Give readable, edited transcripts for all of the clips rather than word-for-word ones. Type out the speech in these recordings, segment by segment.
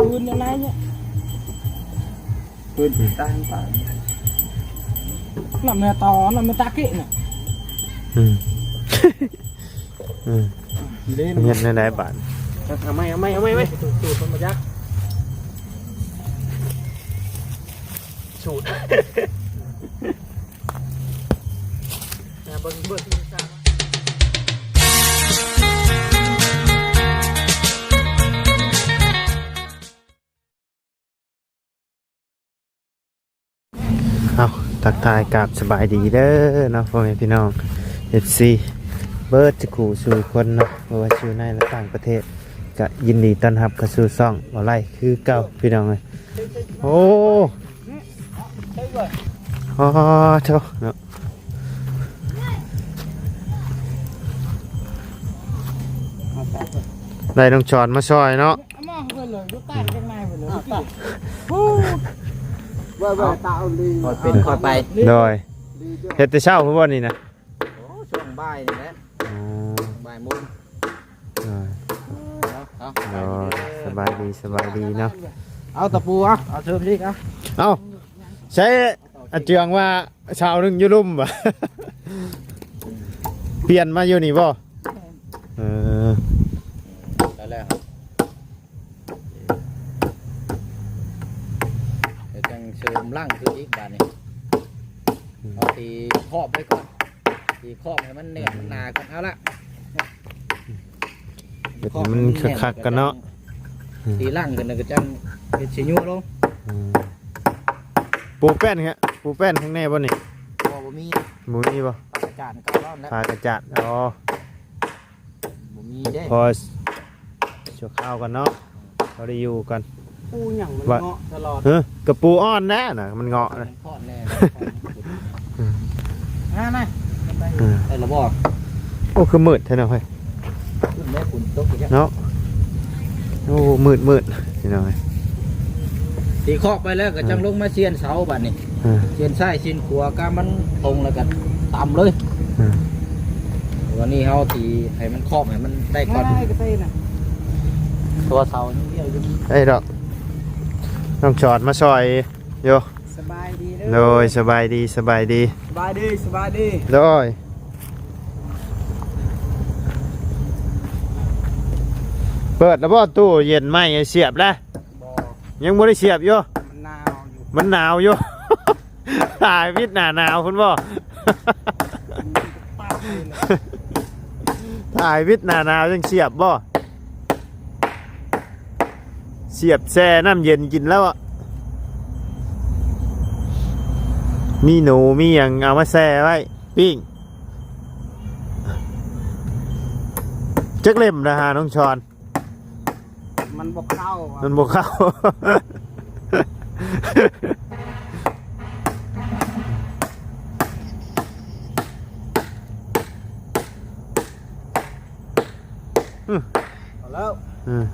ปืนอะไรเนี่ยปืนตายตายนั่นแม่ตอนั่นแม่ตาเกะเนี่ยเงินในไหนบ้านเอาไม่สูตรมายักสูตรเบิ้งที่ซ่าเอาทักทายกับสบายดีเด้อเนาะพ่อแม่พี่น้อง FC เบิร์ดจะขู่สู่คนเนาะเพราะว่าอยู่ในและต่างประเทศก็ยินดีต้อนรับเข้าสู่ซ่องบ่ไล่คือเก่าพี่น้องเลยโอ้โอ้เจ้าเนาะได้ต้องจอดมาซอยเนาะว่าตาเอาลีเป็นคอยไปโดยเฮ็ดแต่เช้าเพิ่นบ่นี่นะช่วงบ่ายนี่แหละบ่ายโมงสบายดีเนาะเอาตะปูเอาเชิมดิครับเอาใช้อาเจืองว่าชาวนึงอยู่ลุ่มบ่เปลี่ยนมาอยู่นี่บ่แล้วจังเชิมล่างคืออีกบานนี้เอาตีครอบไว้ก่อนตีครอบให้มันแน่นหนาก่อนเอาละมันคักๆกันเนาะตีล่างกันแล้วก็จังเป็นสีญัวลงปูแป้นครับปูแป้นข้างในบ่นี่บ่มีบ่มีบ่ปากกระจาดก็ร้อนแล้วปากระจาดบ่มีเด้พอชั่วข้าวกันเนาะเราได้อยู่กันปูหยังมันเงาะตลอดกระปูอ้อนแน่น่ะมันเงาะนะทอดแน่นั่นไอ้ระบอกโอ้คือมืดแท้เนาะเฮ้ยเนาะโอ้มืดนี่หน่อยตีเคาะไปแล้วก็จังลงมาเชียนเสาบัดนี้เชียนไส้เชียนขัวก็มันตรงแล้วก็ต่ำเลยวันนี้เขาตีให้มันครอบให้มันได้ก่อนตัวเสาเดียวไอ้ดอกต้องจอดมาซอยโยสบายดีโดยสบายดีโดยเปิดแล้วบ่ตู้เย็นไหมเสียบแล้วยังไม่ได้เสียบอยู่มันหนาวอยู่ตายวิทย์หนาวคุณบ่ตายวิทย์หนาวยังเสียบบ่เสียบแช่น้ำเย็นกินแล้วอ่ะมีหนูมีอย่างเอามาแช่ไว้ปิ้งจักเล่มนะฮะน้องชอนมันบกเข้า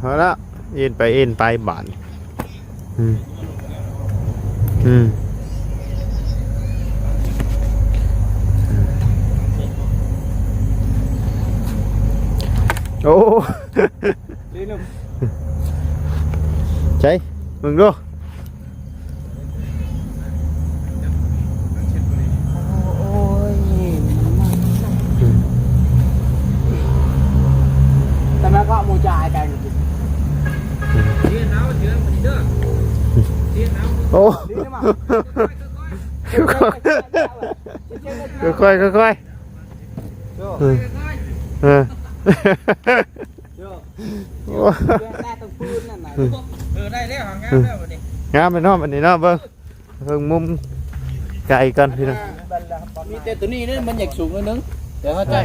พอแล้วเอ็นไปบานโอ้ใช่มึงดูแต่แม่ก็มูจ่ายกันโอ้ค่อยได้แล้วงามแล้วนี่งามไปเนาะอันนี้เนาะเบิ่งมุมไกลกันพี่น้องมีแต่ตัวนี้นี่มันอยากสูงนิดนึงเดี๋ยวเข้าใจ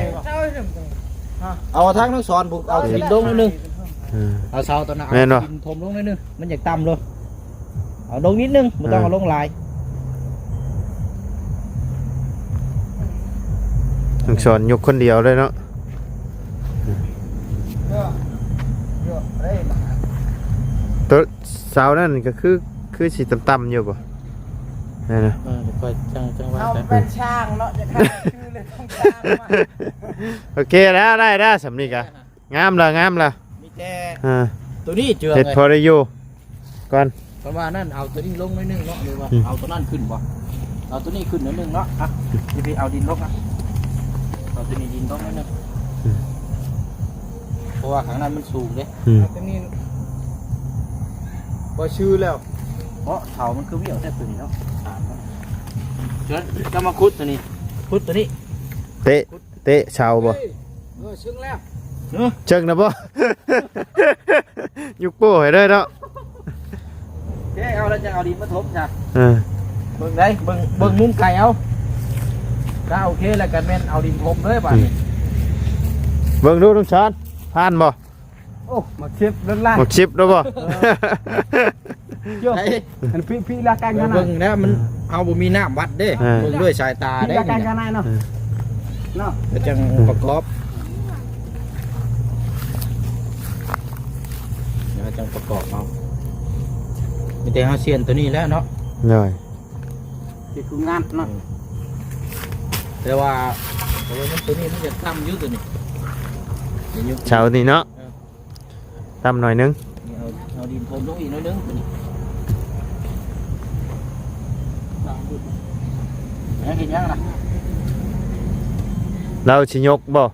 เอาทั้งสอนบุกเอาดินลงนิดนึงเอาเสาตัวนั้นเอาดินถมลงนิดนึงมันอยากต่ำเลยเอาลงนิดนึงไม่ต้องเอาลงลายต้องสอนยกคนเดียวเลยเนาะตัวเสานั่นก็คือสีต่ำๆอยู่ป่ะนี่นะจังว่าเป็นช่างเนาะจะชื่อเลยต้องช่างโอเคแล้วได้สำนีกะงามละมีแต่ตัวนี้เจือ เห็ดพอได้อยู่ ก่อน ประมาณนั้นเอาตัวนี้ลงหน่อยนึงเนาะหรือว่าเอาตัวนั้นขึ้นบ่เอาตัวนี้ขึ้นหน่อยนึงเนาะอ่ะพี่เอาดินลงอ่ะเอาตัวนี้ดินลงหน่อยนึงเพราะว่าข้างนั้นมันสูงเด้ ตัวนี้บ่ชื่อแล้ว เพราะเถามันคือเวี่ยวแท้ตัวนี้เนาะเชิญจะมาขุดตัวนี้ขุดตัวนี้ เตะชาวบ่ ซึ้งแล้ว เชิงนะบ่ ยุกโป้ให้ได้เนาะ เฮ้เอาแล้วจะเอาดินมาทบจ้ะ เออ เบิ่งได้เบิ่งมุมไก่เอาถ้าโอเคแล้วกันแม่นเอาดินทมเลยป่ะนี่ เบิ่งดูน้องชานผ่านบ่ โอ้มาเก็บเรื่องล่าง หมกชิปแล้วบ่ เจ้าอันพี่ละกันกันนะ เบิ่งนะมันเอาบ่มีน้ำวัดเด้เบิ่งด้วยสายตา พี่ ได้ ละกันกั นี่ นเนาะเนาะ ก็จังประกอบเดี๋ยวจังประกอบเอามีแต่เฮาเซียนตัวนี้แล้วเนาะ หน่อย ที่คืองานเนาะ แต่ว่าเพราะว่ามันตัวนี้มันจะต่ำอยู่ตัวนี้เดี๋ยว เช้านี่เนาะตำหน่อยนึง เอาดินทมลงอีกหน้อยนึงตัวนี้เห็นยังล่ะ เราสิยกบ่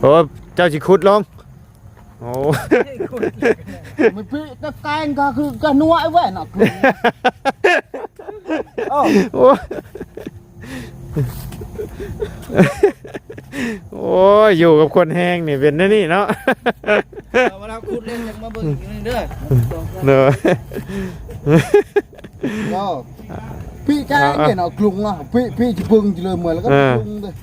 โอ้เจ้าสิขุดลงโอ้ มันพี่ตะแกงก็คือก็นัวไอ้เว้ยเนาะ โอ้โอ้ยอยู่กับคนแห้งนี่เป็นนั่นนี่เนาะ เอามาเราขุดเล่นยังมาเบิ่งอีกนึงเด้อ เนอะ ก็พี่แกงเนี่ยเนาะกรุงเนาะพี่จะปึงจะเลยเหมือนแล้วก็ปึงเลย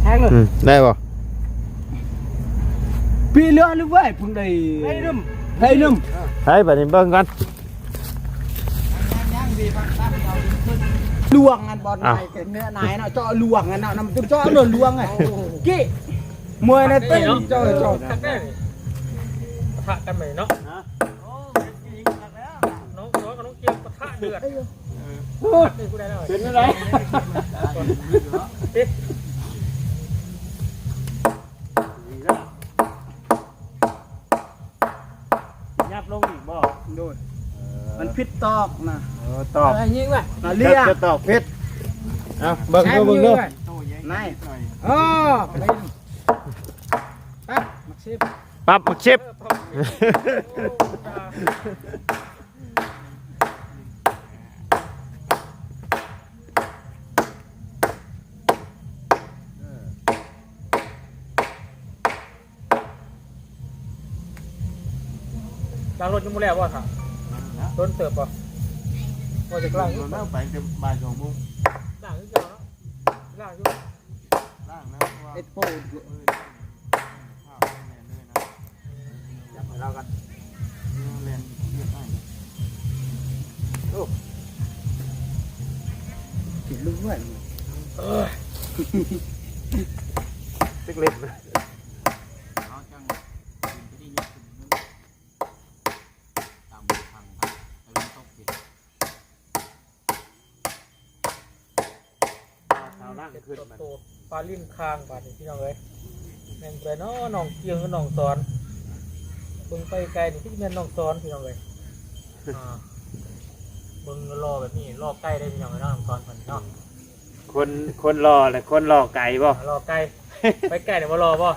แห้งเลย ได้ป่ะ พี่เลือดหรือเว้ยพึ่งได้ให้นุ่ม ให้บัดนี้เบิ่งกัน ลวงอันบอลไหนเป็นเนื้อไหนเนาะเจาะลวงอันเนาะนำเจาะโดนลวงไงกี้มวยในเต้นเจาะ ปะทะกันไหมเนาะน้องกับน้องเกียวปะทะเดือดนี่กูได้แล้ว เป็นอะไร ยับลงอีกบ่ โดนมันพิษตอกนะ ตอบ อะไรยิงว่ะเรียก จะตอบเพชรเอาเบิ่งดูเบิ่งดู นายอ๋อปั๊บมักซิบ ปรับหมกชิป ล้างรถยังไม่แล้ววะค่ะต้นเติบป่ะว่าจะล้างอยู่ แล้วไปจะบ่าย2 โมง ล้างอยู่เจ้าเนาะล้างอยู่ ล่างแล้วว่า เอ็ดโป จับให้เรากัน เรียนเรียนได้ ติดลูกด้วย เล็กๆ เอาจังดินตัวนี้ยกขึ้นนึงตามทางไปลงตกสิ ชาวล่างขึ้นมา โตปลาลิ้นคางบาดนี่พี่น้องเลยแม่งไปเนาะน้องเกียงกับน้องสอนเบิ่งไปไกลนี่ที่แม่นน้องสอนพี่น้องเลยเบิ่งรอแบบนี้รอใกล้ได้พี่น้องเลยน้องสอนคนเนาะ คนรอแหละคนรอไก่บ่ รอใกล้ไปใกล้เดี๋ยวมารอป่ะ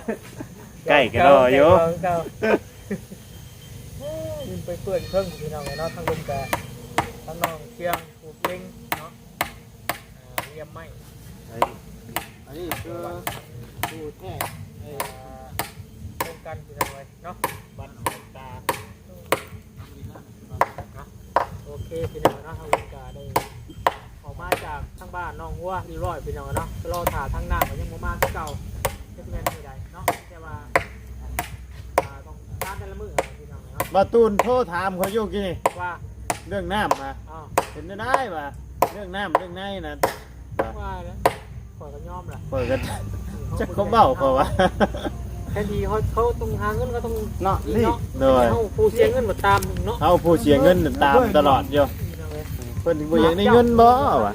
ใกล้ก็รออยู่ ยินไปเพื่อนเครื่องพี่น้องเลยเนาะทั้งลุงแกทั้งน้องเกียงผูกลิงเนาะเรียมไม้ อันนี้คือดูแท้ ตรงกันพี่น้องเลยเนาะบันตาโอเคพี่น้องเนาะทางลุงแกได้ออกมาจากทั้งบ้านน้องวัวดีร้อยพี่น้องเนาะไปรอถ่าทั้งหน้าเขายังมาที่เก่าจะเป็นยังไงเนาะแต่ว่าต้องตามแต่ละมือพี่น้องเนาะ บาตูนโทรถามเขาอยู่กี่นี่ ว่า เรื่องน้ำมา อ้าว เป็นได้ป่ะเรื่องน้ำเรื่องในนะ ว่าแล้วขอกันยอมแหละ เปิดกันจะเขาเบ้าเขาวะ แทนทีเขาต้องหาเงินก็ต้อง เนาะนี่ โดย เขาผู้เสียเงินมาตามเนาะ เขาผู้เสียเงินตามตลอดอยู่ ค เพิ่นบ่อยากได้เงินบ่วะ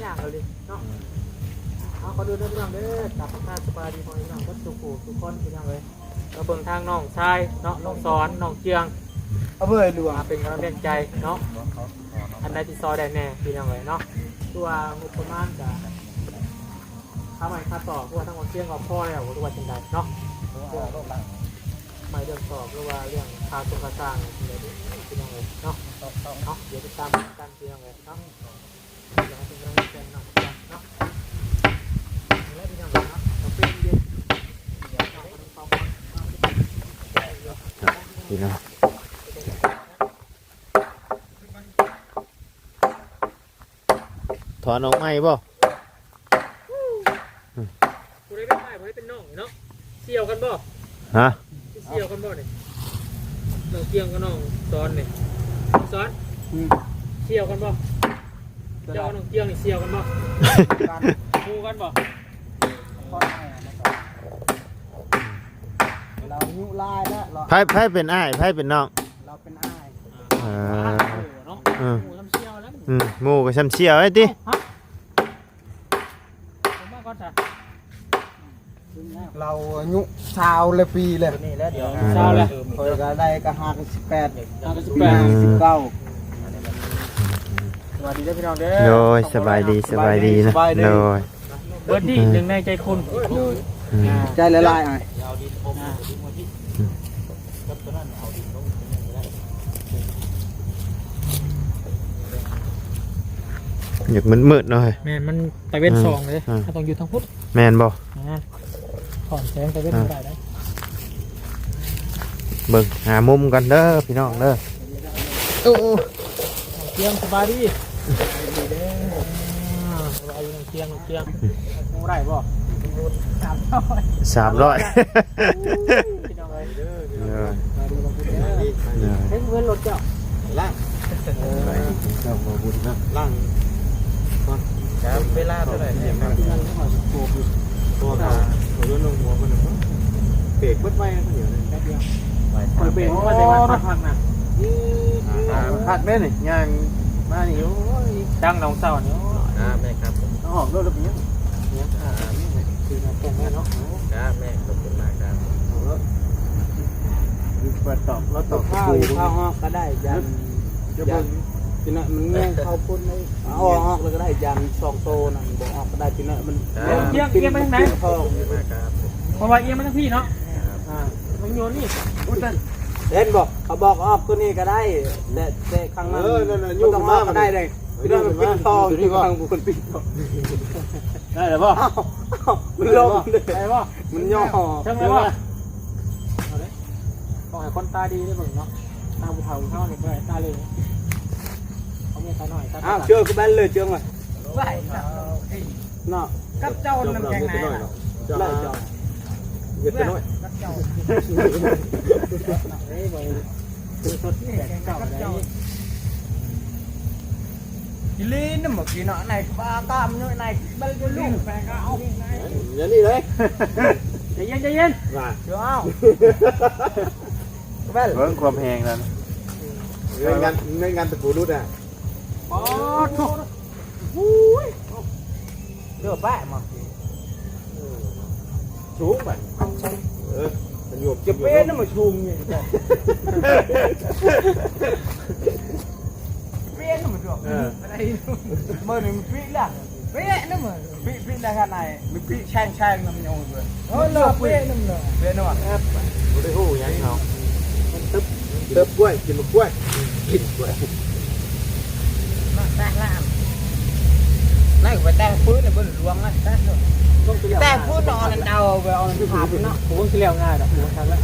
เอาขอดูเรื่องเด้อกลับมาสบายดีพอพี่น้องก็สุขุทุกคนพี่น้องเลยเราเบิ่งทางน้องชายเนาะน้องสอนน้องเจียง เอาเบอร์หลวง มาเป็นกำลังใจเนาะอันใดที่ซอยได้แน่พี่น้องเลยเนาะตัวงบประมาณจะทำไมค่าต่อเพราะว่าทั้งหมดเจียงกับพ่อแล้วหรือว่าจังใดเนาะไม่เรื่องสอบหรือว่าเรื่องค่าตัวค่าจ้างอะไรพี่น้องเลยเนาะเนาะเดี๋ยวติดตามกันพี่น้องเลยเนาะอยากให้เป็นกำลังใจเนาะเนาะแล้วพี่น้องเลยเนาะเราเป็นเย็น พี่น้องถอนออกไหมบ่ กูได้เป็นไม้บ่ได้เป็นน้องเนาะเสี่ยวกันบ่ ฮะ เสี่ยวกันบ่เนี่ยน้องเกียงกับน้องสอนเนี่ยสอนเสี่ยวกันบ่เจ้าน้องเกียงนี่เสี่ยวกันบ่คู่กันบ่ เรายุลายแล้วเรา ไผเป็นอ้ายไผเป็นน้อง เราเป็นอ้าย เนาะ อืม หมูทำเสี่ยวแล้ว หมู่ก็ซ้ำเชี่ยวไอ้ติ ผมว่าก่อนจ้ะ เราอายุชาวเลยปีเลย นี่แล้วเดี๋ยว เช้าแล้ว เคยก็ได้ก็58 58 59 สวัสดีเด้อพี่น้องเด้อ โดยสบายดีสบายดีนะโดย เบิร์ดดี้หนึ่งในใจคุณ อืม ใจละลายอ่ะ เอาดินพรมดินมาที่กับตัวนั้นเอาดินลงเป็นยังไงได้ อยากมืดๆหน่อย แม่มันตะเวนซองเลยถ้าต้องอยู่ทางพุทธ แม่นบ่ ถอนแสงตะเวนไม่ได้ได้ เบิ่งหามุมกันเด้อพี่น้องเด้อ เกียงสบายดีสบายอยู่น้องเกียงน้องเกียงมูได้บ่ 300 พี่น้องเลย เด้อ เฮ้ยเงินรถเจ้า ล่างเจ้ามาบุญนะล่างครับเวลาเท่าไหร่เนี่ยตัวขาหัวโยนลงหัวมันเบรกวัดไว้เดี๋ยวแป๊บเดียว เปิดเบรกมาในวันพักนะ ขาดแม่นี่ยางมานี่โอ้ย ดังน้องเศร้าเนี่ย แม่ครับต้องหอมด้วยหรือเปล่าเนี่ยคืคืออแก่แม่เนาะ ครับแม่ขอบคุณมากครับเปิดตอบแล้วตอบ ข้าวข้าวก็ได้ยันยันทีนั้นมันเงี้ยเข้าพุ่นเลยเอาออกเลยก็ได้ยัน2โตนั่นบ่ออกก็ได้ทีนั้นมัน เกียงเกียงไปทางไหน ทอง มากครับ เพราะว่าเอียงมาทางพี่เนาะมันโยนนี่ เล่นบอกเขาบอกออกตัวนี้ก็ได้แต่ข้างนั้นยุ่งมากก็ได้เลยทีนั้นมันปิ้งทองที่ข้างบุคปิ้งทอง ได้หรือเปล่า มันลงเลย ได้ป่ะ มันย่อ ช่างไหมป่ะต้องให้คนตาดีได้บ้างเนาะตาบุเทาเท่านี่ก็ตาเลยเขามีตาหน่อยตา อ้าวเชื่อกูแบนเลยเชื่อมา ไหว เนาะ กับเจ้าน้ำแข็งไหน ไล่จ้า เย็ดไปหน่อย กับเจ้าเฮ้ยบ่คือสดนี่แข็งเก่าได้ กิลีนเมื่อกี้เนาะไหนปลาตามเนี่ยไหนเบลลูกแฟนก็เอา อย่างนี้เลย ใจเย็นใจเย็น มา เชื่อเอาแบล เบิ่งความแพงแล้ว เงินงานตะปูรุดอ่ะ อ๋อถูกเลือแปะมา สูงไปมันอยู่ จะเป็นน่ะมาชุมเนี่ยเป็นน่ะมาชุมอะไรเมื่อหนึ่งปีละเป็นน่ะมาปีได้ขนาดไหนมีปีแช่งน้ำยงเลยโอ้เลือเป็นน่ะเลยเป็นน่ะ ไม่ได้หูยังเขาเติบกล้วยกินมะกล้วยกินกล้วย มาแตกล่ามนั่นไปแตกพื้นเลยบนหลวงอ่ะแตกเลยแตกพื้นนอนเดาไปเอาผับเนาะ ผมก็เลี้ยวง่ายดอกผมทำแล้ว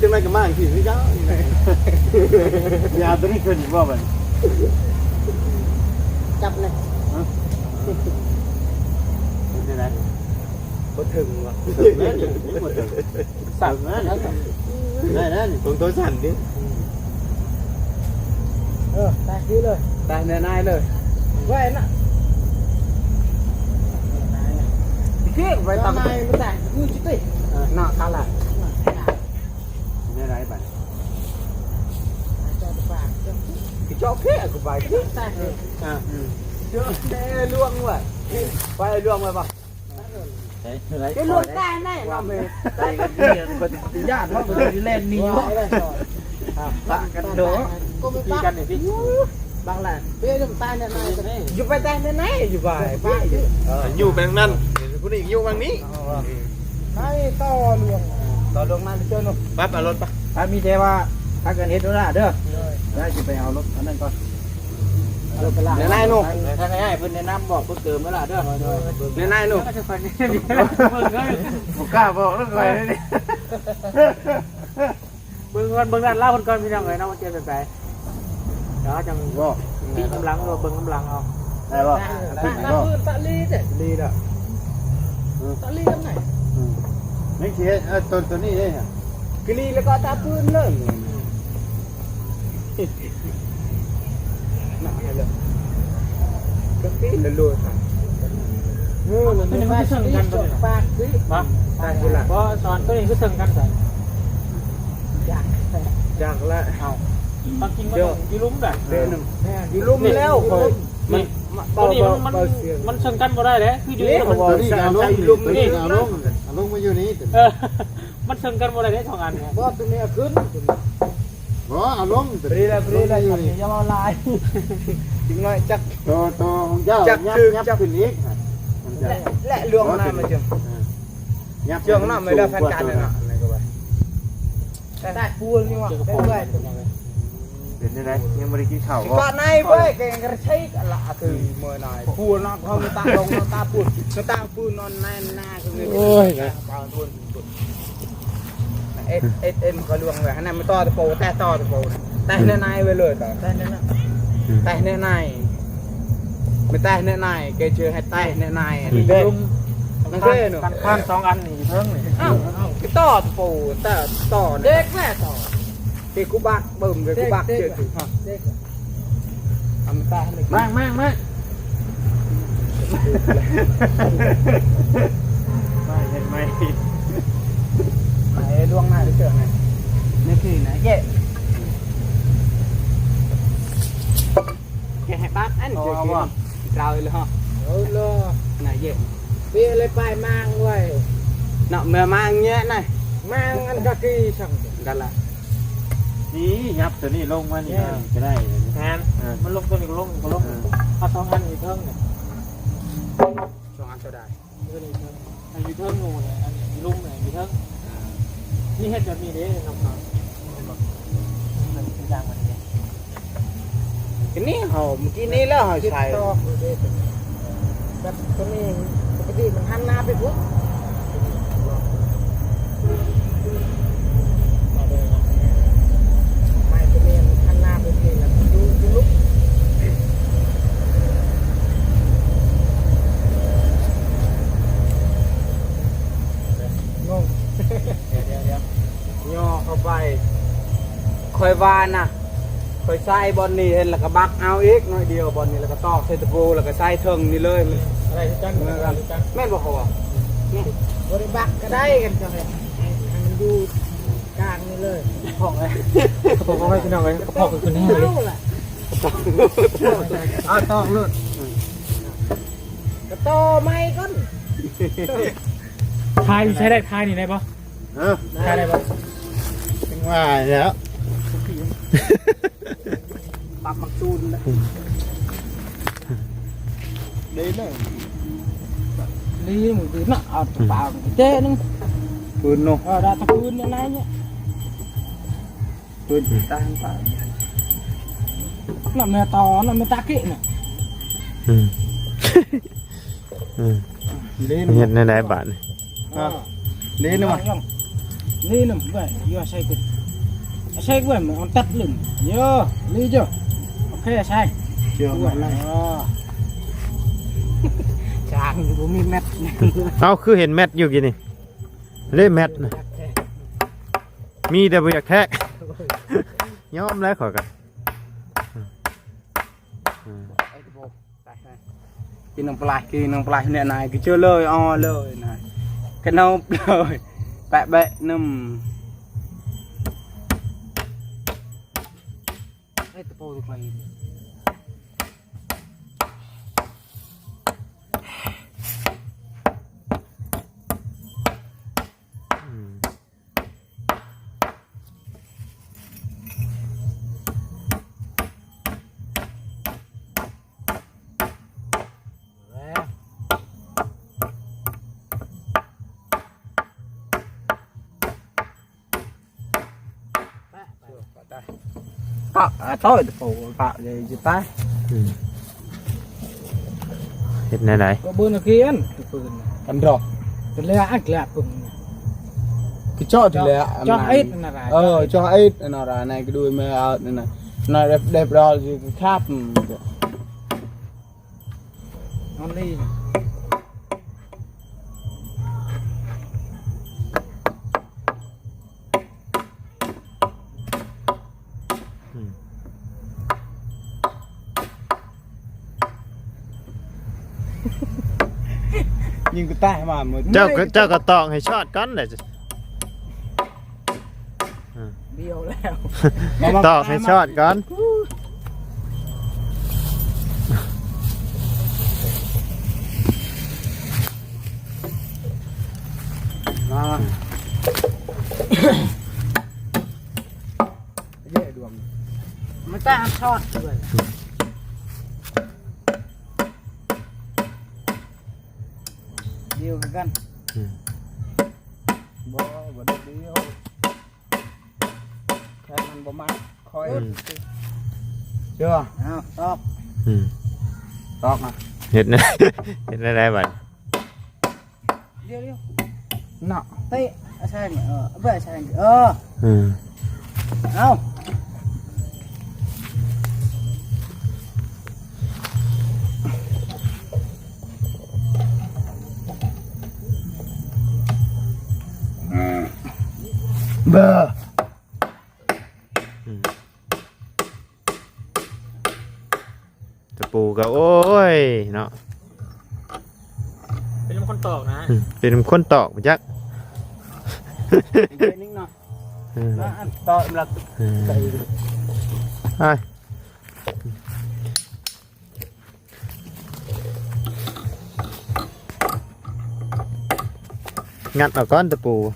จังไรก็มากที่นี่เจ้าย าตัวนี้ขึ้นบ่บัด จับเลย นี่นะ บ่ถึงว่ะ สั่งนะได้นะนี่ ตรงตัวสั่นดิ แตกที่เลยแตกในนายเลยไว้น่ะเกี่ยไปตามนายไม่แตกคือจิตติน่าขาละ นี่ไรบัด cái chỗ kia của ไปเจอแน่ล่วงว่ะไปล่วงไปป่ะ cái luôn tay này là mày tay cái gì còn nhát nó mới lên đi bạn cái đó đi cần để đi bằng là bây giờ tay này này chụp tay tay này chụp bài phảiอยู่แบงนั้นผู้นี้อยู่แบงนี้ này to luôn này chơi luôn ปั๊บเอารถปะ มีแต่ว่าถ้าเกิดเฮ็ดด้วยล่ะเด้อได้จะไปเอารถอันนั้นก่อนในนายนุ่มถ้าง่ายเพิ่นแนะนำบอกเพิ่นเติมแล้วล่ะเด้อในนายนุ่มผมกล้าบอกแล้วไงนี่ เบิ่งด้านล่างคนก่อนพี่น้องเลยเนาะมันเจ็บแบบไหนเดี๋ยวจัง บ่ ตีกำลังเราเบิ่งกำลังเอา ได้บ่ ตะลีเด็ด ลีน่ะ ตะลีทำไหน ไม่เขียนตัวนี้เด้ กลีแล้วก็ตาปืนเลยก็ตีละลุยค่ะมันไม่เชิงกันตัวนี้ ปากสิ มาเพราะสอนตัวนี้ก็เชิงกันใส่ จากละ เอาตอนกินก็อยู่ลุ้มแบบ เดินอยู่ลุ่มแล้วคน ตัวนี้มันเชิงกันบ่ได้เลยคืออยู่นี่มัน ตัวนี้เอาลงตัวนี้เอาลงมาอยู่นี่ มันเชิงกันบ่ได้2อันเนี่ย บ่ตัวนี้ขึ้น บ่เอาลง ปรีละอยู่นี่อย่ามาลายจริงหน่อยจัก ตัวของเจ้ายับขึ้นอีก และลวงหน้ามาจังเชื่องหน้าไม่ได้แฟนกันเลยนะอะไรก็ไปได้ปูนนี่วะได้ด้วย เป็นยังไงยังไม่ได้กินข้าว ก่อนในเว้ยแกงกระชัยกันละคือเมื่อไหร่ปูนนอนเขาไม่ตาลงตาปูนตาปูนนอนแน่นหน้าคือโอ้ยปลาปูนเอ็มก็ลวงเลยฮะนั่นไม่ต่อตะปูแต่ต่อตะปูแต่เนื้อในไปเลยต่อแต่เนื้อในไม่แต่เนื้อในแกเจอให้แต่เนื้อในนี่เด้มันเด้เนาะ กันข้าม2อันนี่เพิ่งนี่ อ้าวต่อตะปูแต่ต่อเด็กแม่ต่อที่กูบักบึ้มเลยกูบักเจอถึงฮะเด็กทำตาให้มากไม่เห็นไหม ไหนล่วงหน้าได้เจอไงนี่คือไหนเจ๊แกให้บักอันเจอกี่เราเลยฮะไหนเจ๊เบี้ยเลยไปมั่งไว้เนาะเมื่อมั่งเงี้ยน่ะมั่งอันก็กี่สั่งกันละ นี่ยับตัวนี้ลงมานี่ก็ได้ งานมันลงตัวนี้ก็ลงเอา2อันอีกเพิ่งเนี่ย สองอันเท่าใด ตัวนี้เพิ่งอันอยู่เพิ่งงูเนี่ยอันลุ่มเนี่ยอยู่เพิ่งนี่เฮ็ดแบบนี้เด้น้องครับมันเป็นอย่างมันเนี่ย ทีนี้เขาเมื่อกี้นี้แล้วเขาใช้แบบตัวนี้ปกติมันหันหน้าไปปุ๊บไม่ตัวนี้มันหันหน้าไปทีแล้วดูลุกงงเดี๋ยวย่อเข้าไปคอยวานน่ะคอยใส่บอลนี่เห็นแล้วก็บักเอาอีกน้อยเดียวบอลนี่แล้วก็ตอกใส่ตะปูแล้วก็ใส่เทิงนี่เลยมัน อะไรที่จังเหมือนกัน แม่นบอกเขาว่าบริบักก็ได้กันจังเลยมันดูกลางนี่เลย พ่อเลยผมก็ไม่พี่น้องเลยพ่อคือคนนี้เลย เอาตอกเลยกระโตไม่ก้น ทายใช้ได้ทายนี่ได้ปะทายได้ปะ เป็นว่าแล้ว ปักมักจูนเลยเด้เลยนี่มึงคือน่ะเอาปากเจ๊นึง ปืนเนาะ ได้ตะปืนอะไรเนี่ยปืนตางปากน่ะแม่ตอน่ะแม่ตาเกะน่ะ เห็นในไหนบ้าน เล่นมานี่น่ะเว้ยย่อใช่กูใช่กูมันตัดลุ่มย่อนี่จ้ะโอเคใช่ เชื่อมันเลย จางผมมีแมท เอาคือเห็นแมทอยู่กี่นี่เล่แมทนะมีแต่บ่อยากแทะยอมแล้วขอกัน กินน้ำปลาเนี่ยนายก็เชื่อเลยอ๋อเลยนายcái nâu rồi bẹ bẹ nằm cọ tối phủ bạo rồi gì ta เฮ็ดแนวใด ก็เบิ่งนักเรียนปืน ăn rồi เป็นเลยอักละปืน cái chọ thì là จอไอ้นั่นน่ะ cho ít nó ra này cái đuôi mê out này này nó đẹp đẹp rồi thì cái khắp นอนนี่ nhưng cái tay mà mới เจ้าก็ตอกให้ช็อตก่อนแหละ เบี้ยวแล้ว ตอกให้ช็อตก่อน nó dễ đường มันต้องช็อตด้วย เดียวกันบ่ได้เดียวแค่มันบ่มาคอยเชื่อเอาตอก อืม ตอกนะ เฮ็ดแนวเฮ็ดแนวใดบัด เดี๋ยว เนาะ เตะใช่เนี่ยเบื่อใช่เนี่ย อืม เอา เบอร์ ตะปูก็โอ้ยเนาะ เป็นคนตอกนะ เป็นคนตอกบ่จัก เดี๋ยวนิ่งหน่อย Ừ.ตอกละ Ai. Ngắt ở con tập bù.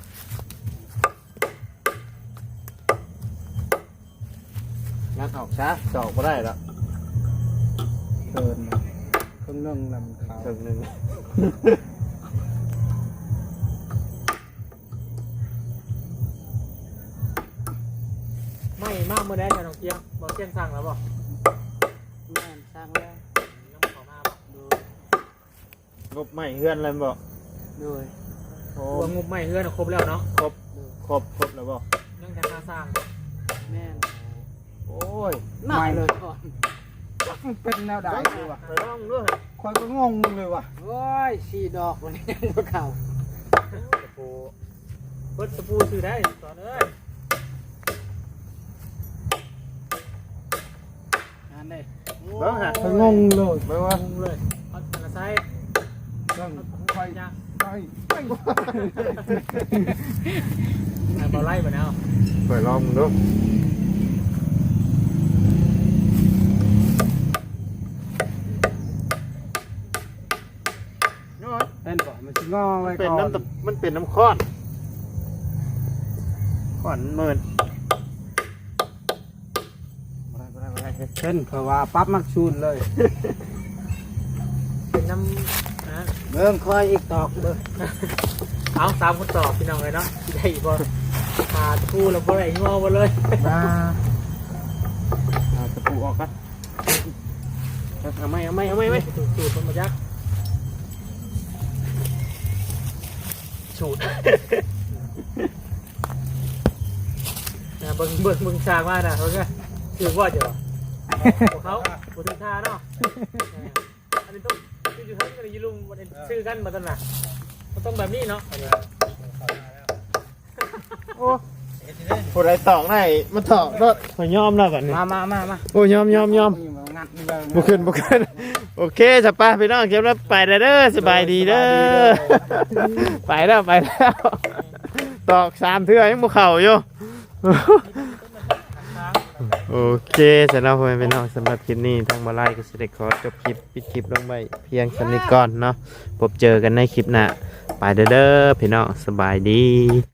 งัดออกซะตอกบ่ได้แล้วเกินเครื่องนึ่งลำขาว Thường nừng. ไม่มากเมื่อได้แต่น้องเกียงบอกเกียงสั่งแล้วบอก แม่นสร้างแล้ว ยังขอมาบอกดู Gục mày hươn lên bộ. ด้วย รวมงบใหม่เพื่อนครบแล้วเนาะ Khộp là bộ. ยังแต่ค่าสร้าง แม่น Ôi. ใหม่เลยก่อนมันเป็นแนวใดคือวะ Phải không nữa hả? คอยก็งงเลยว่ะ โอ้ยสี่ดอกวันนี้ยังบ่เข่า Tập bù. เบิดตะปูซื้อได้ตอนเอ้ย งานนี้ Vâng hả? คอยงงเลยไปว่า งงเลยเอาแต่ละไซส์ เรื่องคอย ยาก ไปไปว่า เอาไล่ไปแล้ว Phải lòng nữa. เป็นก่อนมันสิงอไว้ เป็น ก่อน น้ำตะมันเป็นน้ำข้อนข้อนหมื่น บ่ได้เช่นเพราะว่าปั๊บมักชูนเลย เป็นน้ำนะ เบิ่งคอยอีกตอกเด้อ เอาตามคนตอบพี่น้องเลยเนาะที่ได้อีกบ่หาตะปูแล้วบ่ได้งอบ่เลย มาเอาตะปูออกกัน เอาไม่ สูตรมันมายักสูตรนะเบิ่งฉากมาน่ะเขาก็ถือว่าจะของเขาบ่ถึงท่าเนาะอันนี้ต้องอยู่ทั้งกันอยู่ลุงบ่ได้ซื้อกันมาตั้งน่ะมันต้องแบบนี้เนาะ โอ้ผู้ใดตอกได้มาตอกรถขอยอมแล้วก่อนนี่ มา โอ้ยอม งัดเลย บุขึ้นโอเคสปาพี่น้องเก็บแล้วไปเด้อสบายดีเด้อไปแล้วตอก3เทื่อยังบ่เข้าอยู่โอเคสำหรับพ่อแม่พี่น้องสำหรับคลิปนี้ทางบ่ไล่ก็สิได้ขอจบคลิปปิดคลิปลงไว้เพียงเท่านี้ก่อนเนาะพบเจอกันในคลิปหน้าไปเด้อพี่น้องสบายดี